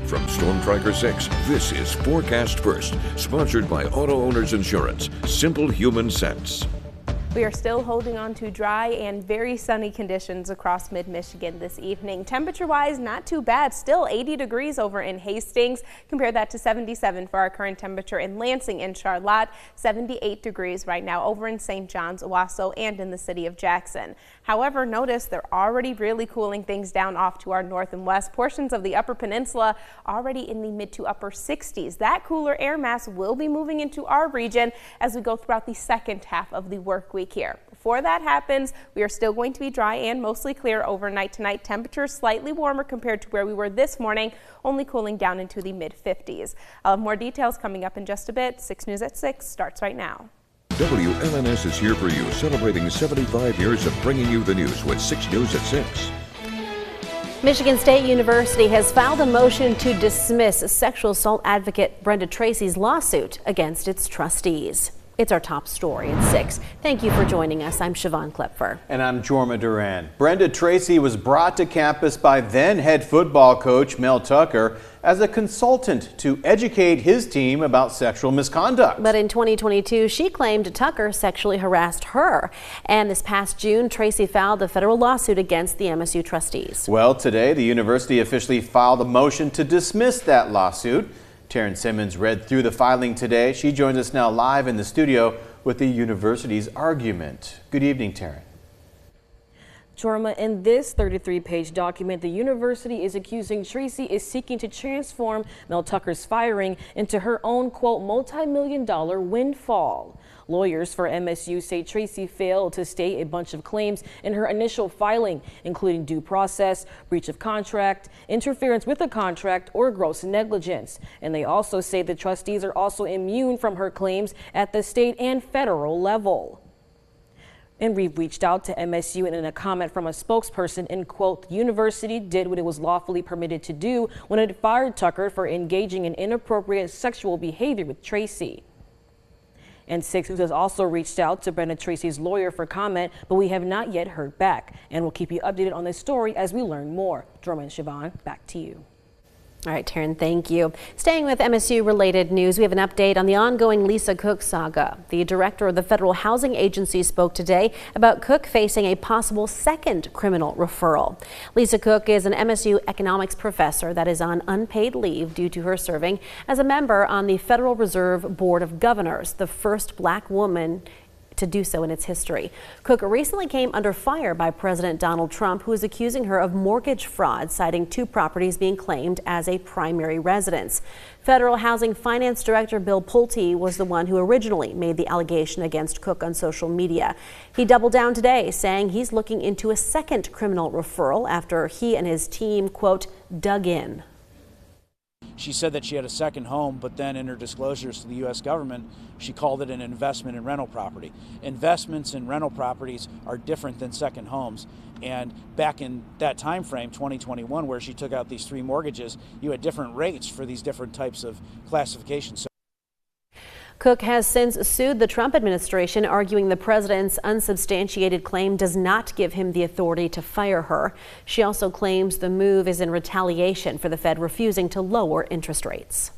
From Storm Tracker 6, this is Forecast First, sponsored by Auto Owners Insurance. Simple human sense. We are still holding on to dry and very sunny conditions across mid-Michigan this evening. Temperature-wise, not too bad. Still 80 degrees over in Hastings. Compare that to 77 for our current temperature in Lansing and Charlotte. 78 degrees right now over in St. John's, Owasso, and in the city of Jackson. However, notice they're already really cooling things down off to our north and west. Portions of the Upper Peninsula already in the mid to upper 60s. That cooler air mass will be moving into our region as we go throughout the second half of the work week here. Before that happens, we are still going to be dry and mostly clear overnight tonight. Temperatures slightly warmer compared to where we were this morning, only cooling down into the mid-50s. I'll have more details coming up in just a bit. 6 News at 6 starts right now. WLNS is here for you, celebrating 75 years of bringing you the news with 6 News at 6. Michigan State University has filed a motion to dismiss sexual assault advocate Brenda Tracy's lawsuit against its trustees. It's our top story at 6. Thank you for joining us. I'm Siobhan Klepfer. And I'm Jorma Duran. Brenda Tracy was brought to campus by then head football coach Mel Tucker as a consultant to educate his team about sexual misconduct. But in 2022, she claimed Tucker sexually harassed her. And this past June, Tracy filed a federal lawsuit against the MSU trustees. Well, today, the university officially filed a motion to dismiss that lawsuit. Taryn Simmons read through the filing today. She joins us now live in the studio with the university's argument. Good evening, Taryn. Jorma, in this 33-page document, the university is accusing Tracy is seeking to transform Mel Tucker's firing into her own, quote, multi-million-dollar windfall. Lawyers for MSU say Tracy failed to state a bunch of claims in her initial filing, including due process, breach of contract, interference with a contract, or gross negligence. And they also say the trustees are also immune from her claims at the state and federal level. And we've reached out to MSU, and in a comment from a spokesperson, in quote, the university did what it was lawfully permitted to do when it fired Tucker for engaging in inappropriate sexual behavior with Tracy. And 6 News has also reached out to Brenda Tracy's lawyer for comment, but we have not yet heard back. And we'll keep you updated on this story as we learn more. Jorma and Siobhan, back to you. All right, Taryn, thank you. Staying with MSU-related news, we have an update on the ongoing Lisa Cook saga. The director of the Federal Housing Agency spoke today about Cook facing a possible second criminal referral. Lisa Cook is an MSU economics professor that is on unpaid leave due to her serving as a member on the Federal Reserve Board of Governors, the first black woman to do so in its history. Cook recently came under fire by President Donald Trump, who is accusing her of mortgage fraud, citing 2 properties being claimed as a primary residence. Federal Housing Finance Director Bill Pulte was the one who originally made the allegation against Cook on social media. He doubled down today, saying he's looking into a second criminal referral after he and his team, quote, dug in. She said that she had a second home, but then in her disclosures to the U.S. government, she called it an investment in rental property. Investments in rental properties are different than second homes. And back in that time frame, 2021, where she took out these 3 mortgages, you had different rates for these different types of classifications. Cook has since sued the Trump administration, arguing the president's unsubstantiated claim does not give him the authority to fire her. She also claims the move is in retaliation for the Fed refusing to lower interest rates.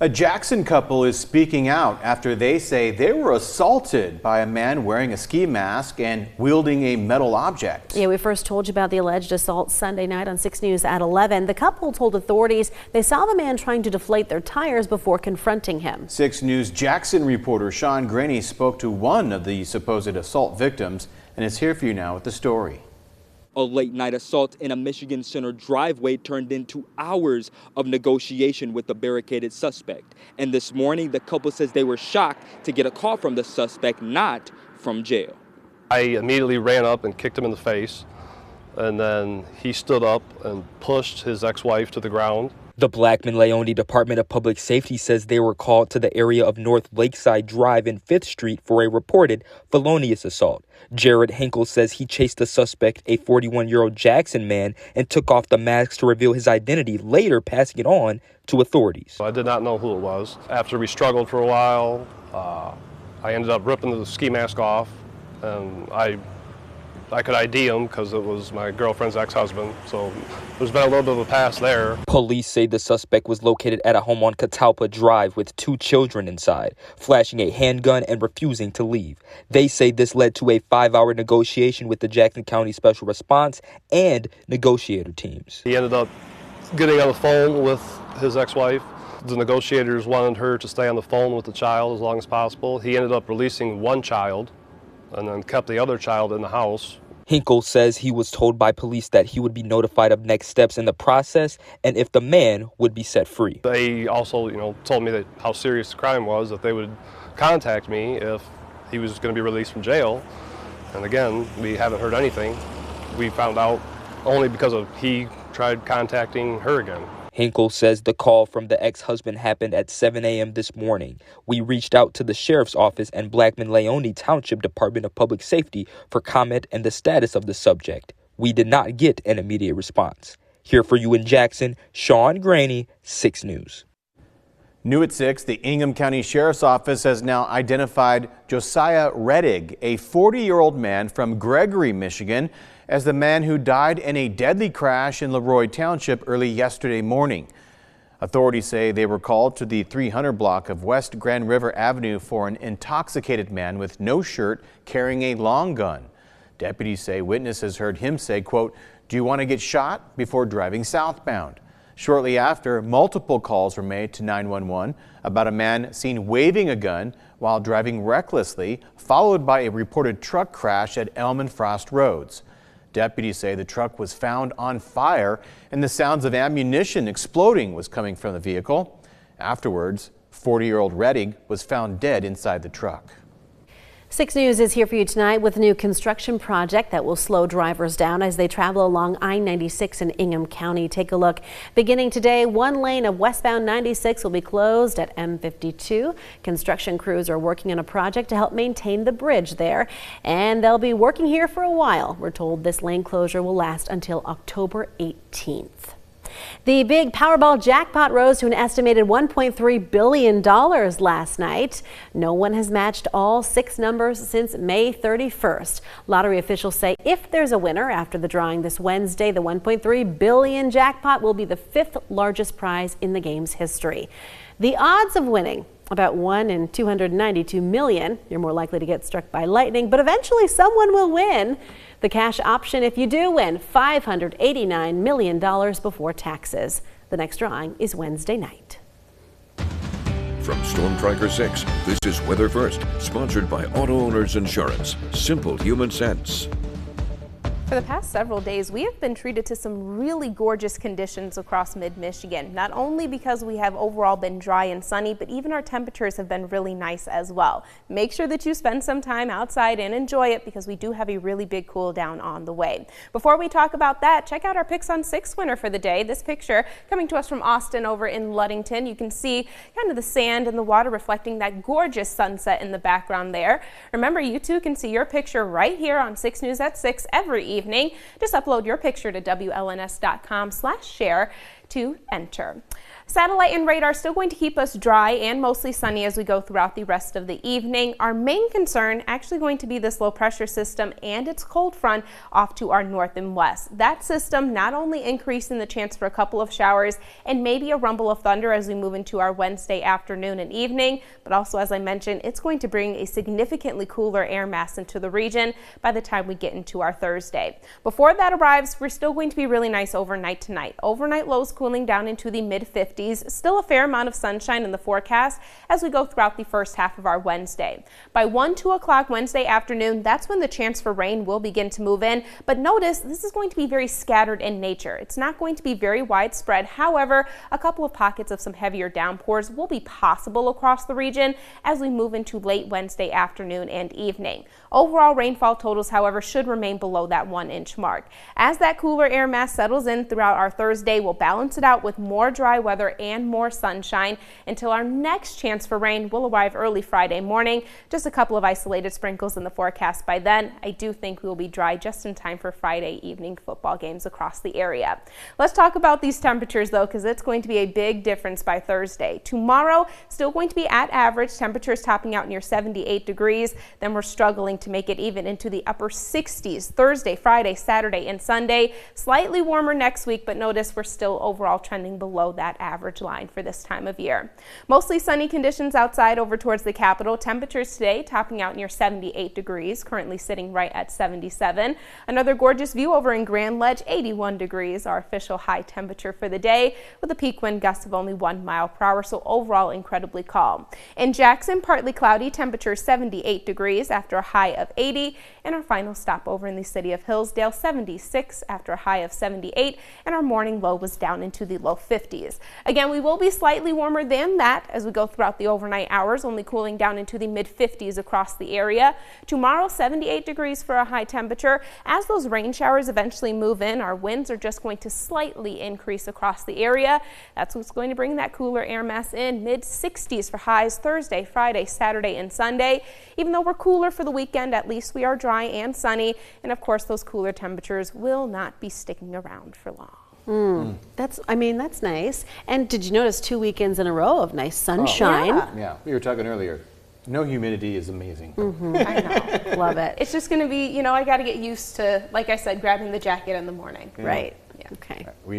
A Jackson couple is speaking out after they say they were assaulted by a man wearing a ski mask and wielding a metal object. Yeah, we first told you about the alleged assault Sunday night on 6 News at 11. The couple told authorities they saw the man trying to deflate their tires before confronting him. 6 News Jackson reporter Sean Graney spoke to one of the supposed assault victims and is here for you now with the story. A late-night assault in a Michigan Center driveway turned into hours of negotiation with the barricaded suspect. And this morning, the couple says they were shocked to get a call from the suspect, not from jail. I immediately ran up and kicked him in the face, and then he stood up and pushed his ex-wife to the ground. The Blackman-Leone Department of Public Safety says they were called to the area of North Lakeside Drive and 5th Street for a reported felonious assault. Jared Hinkle says he chased the suspect, a 41-year-old Jackson man, and took off the mask to reveal his identity, later passing it on to authorities. I did not know who it was. After we struggled for a while, I ended up ripping the ski mask off, and I I could ID him because it was my girlfriend's ex-husband. So there's been a little bit of a past there. Police say the suspect was located at a home on Catalpa Drive with 2 children inside, flashing a handgun and refusing to leave. They say this led to a 5-hour negotiation with the Jackson County Special Response and negotiator teams. He ended up getting on the phone with his ex-wife. The negotiators wanted her to stay on the phone with the child as long as possible. He ended up releasing one child and then kept the other child in the house. Hinkle says he was told by police that he would be notified of next steps in the process and if the man would be set free. They also, told me that how serious the crime was, that they would contact me if he was going to be released from jail. And again, we haven't heard anything. We found out only because he tried contacting her again. Hinkle says the call from the ex-husband happened at 7 a.m. this morning. We reached out to the sheriff's office and Blackman-Leone Township Department of Public Safety for comment and the status of the subject. We did not get an immediate response. Here for you in Jackson, Sean Graney, 6 News. New at 6, the Ingham County Sheriff's Office has now identified Josiah Rettig, a 40-year-old man from Gregory, Michigan, as the man who died in a deadly crash in Leroy Township early yesterday morning. Authorities say they were called to the 300 block of West Grand River Avenue for an intoxicated man with no shirt carrying a long gun. Deputies say witnesses heard him say, quote, "Do you want to get shot?" before driving southbound. Shortly after, multiple calls were made to 911 about a man seen waving a gun while driving recklessly, followed by a reported truck crash at Elm and Frost Roads. Deputies say the truck was found on fire and the sounds of ammunition exploding was coming from the vehicle. Afterwards, 40-year-old Rettig was found dead inside the truck. 6 News is here for you tonight with a new construction project that will slow drivers down as they travel along I-96 in Ingham County. Take a look. Beginning today, one lane of westbound 96 will be closed at M52. Construction crews are working on a project to help maintain the bridge there, and they'll be working here for a while. We're told this lane closure will last until October 18th. The big Powerball jackpot rose to an estimated $1.3 billion last night. No one has matched all 6 numbers since May 31st. Lottery officials say if there's a winner after the drawing this Wednesday, the $1.3 billion jackpot will be the 5th largest prize in the game's history. The odds of winning, about 1 in 292 million. You're more likely to get struck by lightning, but eventually someone will win. The cash option, if you do win, $589 million before taxes. The next drawing is Wednesday night. From Storm Tracker 6, this is Weather First, sponsored by Auto Owners Insurance. Simple human sense. For the past several days, we have been treated to some really gorgeous conditions across mid-Michigan. Not only because we have overall been dry and sunny, but even our temperatures have been really nice as well. Make sure that you spend some time outside and enjoy it because we do have a really big cool down on the way. Before we talk about that, check out our Picks on 6 winner for the day. This picture coming to us from Austin over in Ludington. You can see kind of the sand and the water reflecting that gorgeous sunset in the background there. Remember, you too can see your picture right here on 6 News at 6 every evening. Just upload your picture to WLNS.com/share to enter. Satellite and radar still going to keep us dry and mostly sunny as we go throughout the rest of the evening. Our main concern actually going to be this low pressure system and its cold front off to our north and west. That system not only increasing the chance for a couple of showers and maybe a rumble of thunder as we move into our Wednesday afternoon and evening, but also, as I mentioned, it's going to bring a significantly cooler air mass into the region by the time we get into our Thursday. Before that arrives, we're still going to be really nice overnight tonight. Overnight lows cooling down into the mid-50s. Still a fair amount of sunshine in the forecast as we go throughout the first half of our Wednesday. By 1-2 o'clock Wednesday afternoon, that's when the chance for rain will begin to move in. But notice this is going to be very scattered in nature. It's not going to be very widespread. However, a couple of pockets of some heavier downpours will be possible across the region as we move into late Wednesday afternoon and evening. Overall rainfall totals, however, should remain below that 1-inch mark. As that cooler air mass settles in throughout our Thursday, we'll balance balance it out with more dry weather and more sunshine until our next chance for rain will arrive early Friday morning. Just a couple of isolated sprinkles in the forecast by then. I do think we will be dry just in time for Friday evening football games across the area. Let's talk about these temperatures though, because it's going to be a big difference by Thursday. Tomorrow, still going to be at average, temperatures topping out near 78 degrees. Then we're struggling to make it even into the upper 60s Thursday, Friday, Saturday, and Sunday. Slightly warmer next week, but notice we're still overall trending below that average line for this time of year. Mostly sunny conditions outside over towards the capital. Temperatures today topping out near 78 degrees, currently sitting right at 77. Another gorgeous view over in Grand Ledge, 81 degrees, our official high temperature for the day, with a peak wind gust of only 1 mile per hour, so overall incredibly calm. In Jackson, partly cloudy, temperature 78 degrees after a high of 80, and our final stop over in the city of Hillsdale, 76 after a high of 78, and our morning low was down into the low 50s. Again, we will be slightly warmer than that as we go throughout the overnight hours, only cooling down into the mid 50s across the area. Tomorrow, 78 degrees for a high temperature. As those rain showers eventually move in, our winds are just going to slightly increase across the area. That's what's going to bring that cooler air mass in. Mid 60s for highs Thursday, Friday, Saturday, and Sunday. Even though we're cooler for the weekend, at least we are dry and sunny. And of course, those cooler temperatures will not be sticking around for long. That's nice. And did you notice 2 weekends in a row of nice sunshine? Yeah, we were talking earlier. No humidity is amazing. I know. Love it. It's just going to be, I got to get used to, like I said, grabbing the jacket in the morning. Right. Yeah. Okay. We